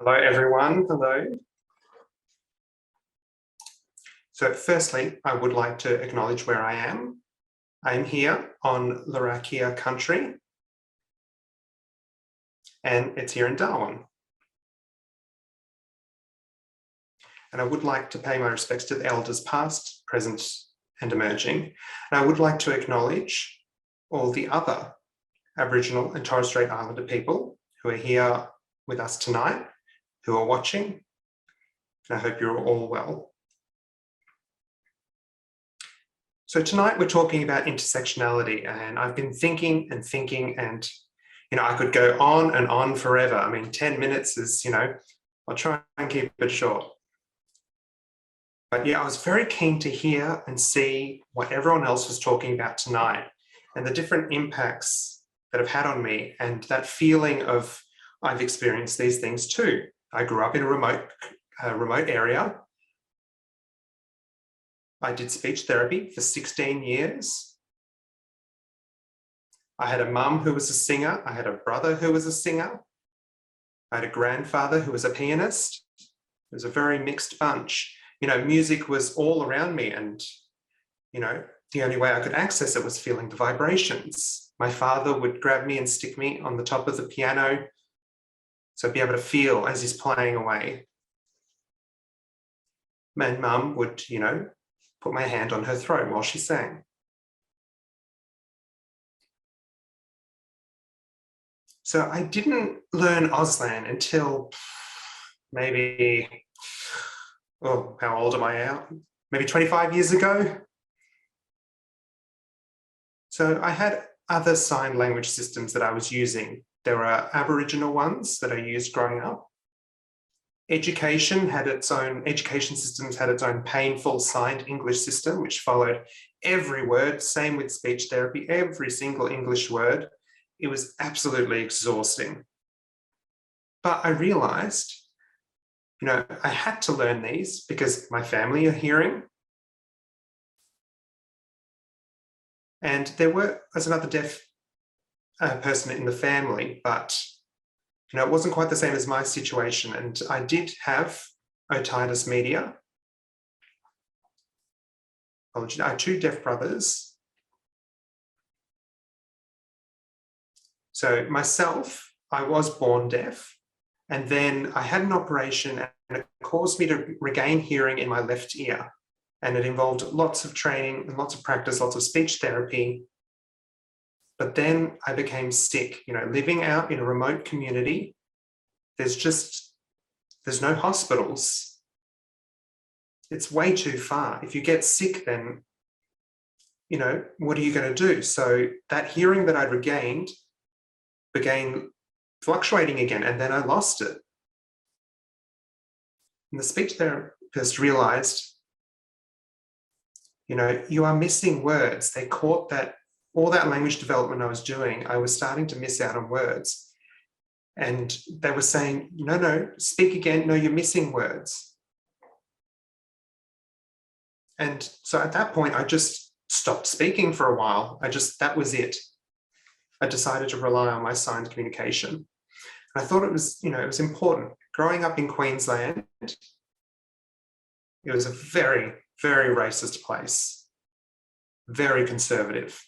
Hello, everyone. Hello. So firstly, I would like to acknowledge where I am. I'm here on Larrakia country, and it's here in Darwin. And I would like to pay my respects to the elders past, present, and emerging. And I would like to acknowledge all the other Aboriginal and Torres Strait Islander people who are here with us tonight, who are watching. And I hope you're all well. So tonight we're talking about intersectionality, and I've been thinking and I could go on and on forever. I mean, 10 minutes is, I'll try and keep it short. But yeah, I was very keen to hear and see what everyone else was talking about tonight and the different impacts that have had on me, and that feeling of I've experienced these things too. I grew up in a remote area. I did speech therapy for 16 years. I had a mum who was a singer. I had a brother who was a singer. I had a grandfather who was a pianist. It was a very mixed bunch. Music was all around me, and, the only way I could access it was feeling the vibrations. My father would grab me and stick me on the top of the piano, so I'd be able to feel as he's playing away. My mum would, put my hand on her throat while she sang. So I didn't learn Auslan until maybe, how old am I now? Maybe 25 years ago. So I had other sign language systems that I was using. There were Aboriginal ones that I used growing up. Education systems had its own painful signed English system, which followed every word. Same with speech therapy, every single English word. It was absolutely exhausting. But I realized, I had to learn these because my family are hearing. And there was another deaf person in the family, but it wasn't quite the same as my situation. And I did have otitis media. I had two deaf brothers. So myself, I was born deaf, and then I had an operation and it caused me to regain hearing in my left ear. And it involved lots of training and lots of practice, lots of speech therapy. But then I became sick, living out in a remote community. There's no hospitals. It's way too far. If you get sick, then, what are you going to do? So that hearing that I'd regained began fluctuating again, and then I lost it. And the speech therapist realized, you are missing words. They caught that all that language development I was doing, I was starting to miss out on words. And they were saying, no, speak again. No, you're missing words. And so at that point, I just stopped speaking for a while. That was it. I decided to rely on my signed communication. And I thought it was important. Growing up in Queensland, it was a very, very racist place, very conservative.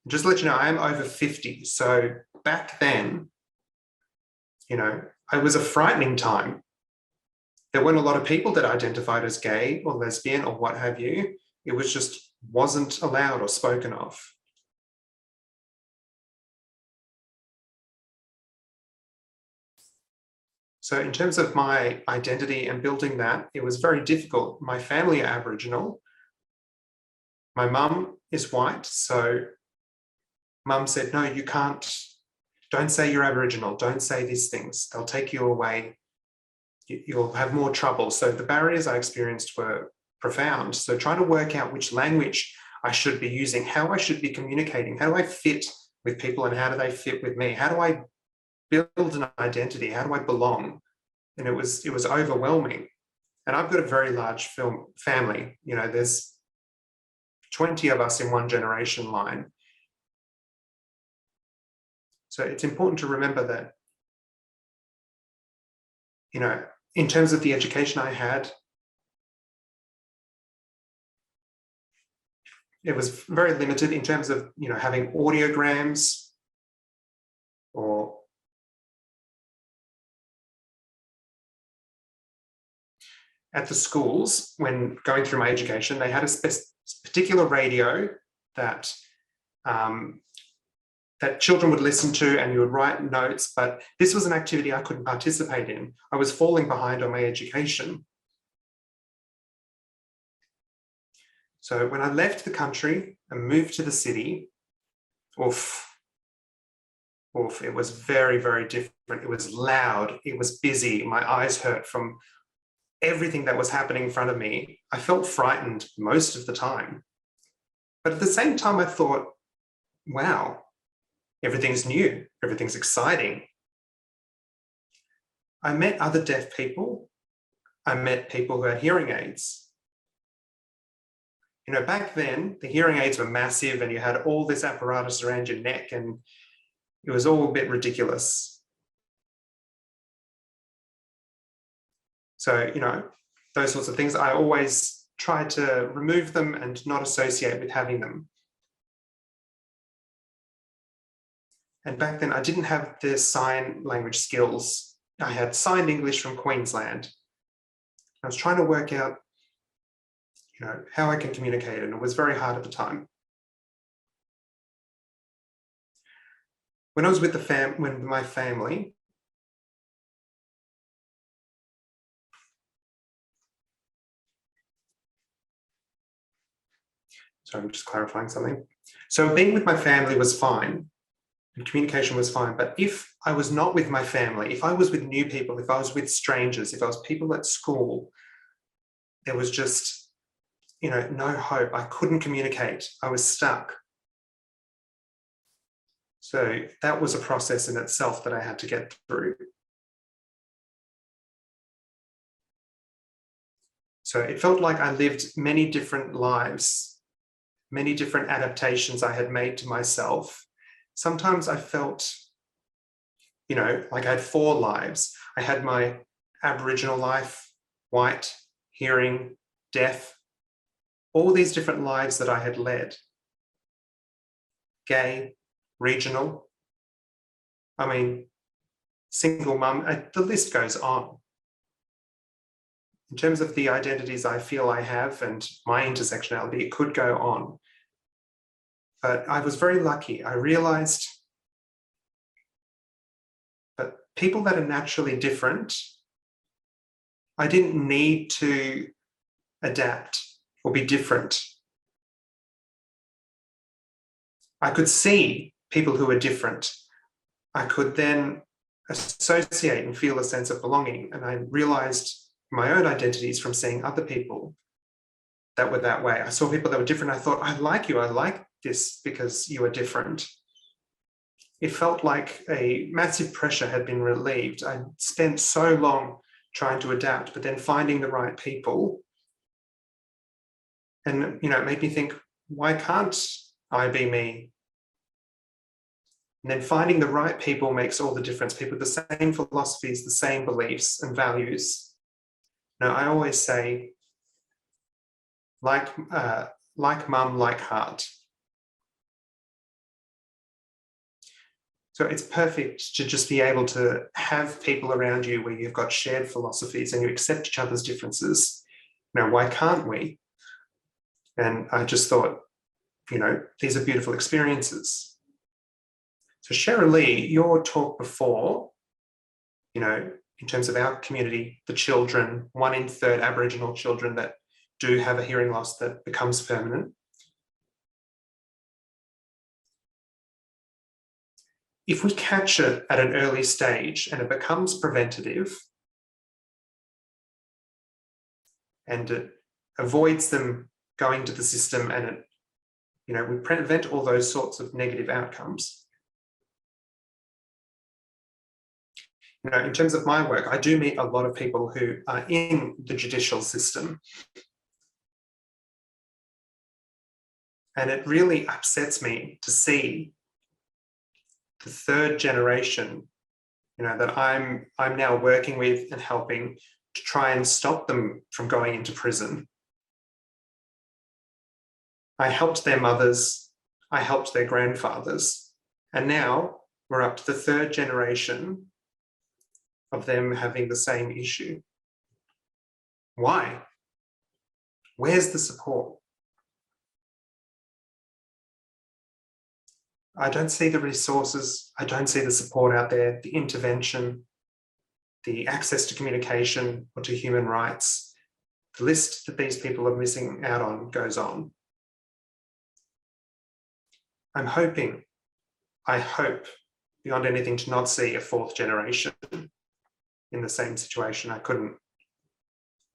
Just to let you know, I am over 50. So back then, it was a frightening time. There weren't a lot of people that identified as gay or lesbian or what have you. It was just wasn't allowed or spoken of. So in terms of my identity and building that, it was very difficult. My family are Aboriginal. My mum is white, so Mum said, no, you can't, don't say you're Aboriginal, don't say these things, they'll take you away, you'll have more trouble. So the barriers I experienced were profound. So trying to work out which language I should be using, how I should be communicating, how do I fit with people and how do they fit with me? How do I build an identity? How do I belong? And it was overwhelming. And I've got a very large family. There's 20 of us in one generation line. So it's important to remember that, in terms of the education I had, it was very limited in terms of, having audiograms or at the schools. When going through my education, they had a particular radio that that children would listen to, and you would write notes, but this was an activity I couldn't participate in. I was falling behind on my education. So when I left the country and moved to the city, it was very, very different. It was loud, it was busy, my eyes hurt from everything that was happening in front of me. I felt frightened most of the time. But at the same time, I thought, wow, everything's new, everything's exciting. I met other deaf people. I met people who had hearing aids. Back then, the hearing aids were massive and you had all this apparatus around your neck, and it was all a bit ridiculous. So, those sorts of things, I always try to remove them and not associate with having them. And back then, I didn't have the sign language skills. I had signed English from Queensland. I was trying to work out, how I can communicate, and it was very hard at the time. When I was with my family, so I'm just clarifying something. So being with my family was fine, and communication was fine. But if I was not with my family, if I was with new people, if I was with strangers, if I was people at school, there was just, no hope. I couldn't communicate. I was stuck. So that was a process in itself that I had to get through. So it felt like I lived many different lives, many different adaptations I had made to myself. Sometimes I felt, like I had 4 lives. I had my Aboriginal life, white, hearing, deaf, all these different lives that I had led. Gay, regional, single mum, the list goes on. In terms of the identities I feel I have and my intersectionality, it could go on. But I was very lucky. I realized that people that are naturally different, I didn't need to adapt or be different. I could see people who are different. I could then associate and feel a sense of belonging. And I realized my own identities from seeing other people that were that way. I saw people that were different. I thought, I like you. I like this because you are different. It felt like a massive pressure had been relieved. I spent so long trying to adapt, but then finding the right people. And, it made me think, why can't I be me? And then finding the right people makes all the difference. People with the same philosophies, the same beliefs and values. I always say, like mum, like heart. So it's perfect to just be able to have people around you where you've got shared philosophies and you accept each other's differences. Why can't we? And I just thought, these are beautiful experiences. So Cheryl Lee, your talk before, in terms of our community, the children, 1 in 3 Aboriginal children that do have a hearing loss that becomes permanent. If we catch it at an early stage and it becomes preventative and it avoids them going to the system and it, we prevent all those sorts of negative outcomes. In terms of my work, I do meet a lot of people who are in the judicial system. And it really upsets me to see the third generation, that I'm now working with and helping to try and stop them from going into prison. I helped their mothers, I helped their grandfathers, and now we're up to the third generation of them having the same issue. Why? Where's the support? I don't see the resources, I don't see the support out there, the intervention, the access to communication or to human rights. The list that these people are missing out on goes on. I'm hoping, I hope, beyond anything, to not see a fourth generation in the same situation. I couldn't.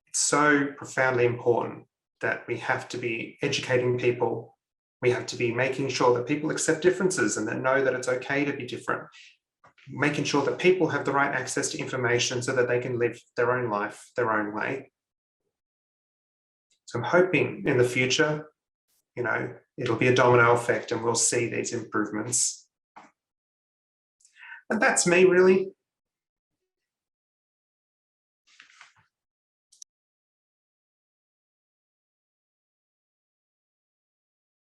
It's so profoundly important that we have to be educating people. We have to be making sure that people accept differences and that know that it's okay to be different. Making sure that people have the right access to information so that they can live their own life, their own way. So I'm hoping in the future, it'll be a domino effect and we'll see these improvements. And that's me, really.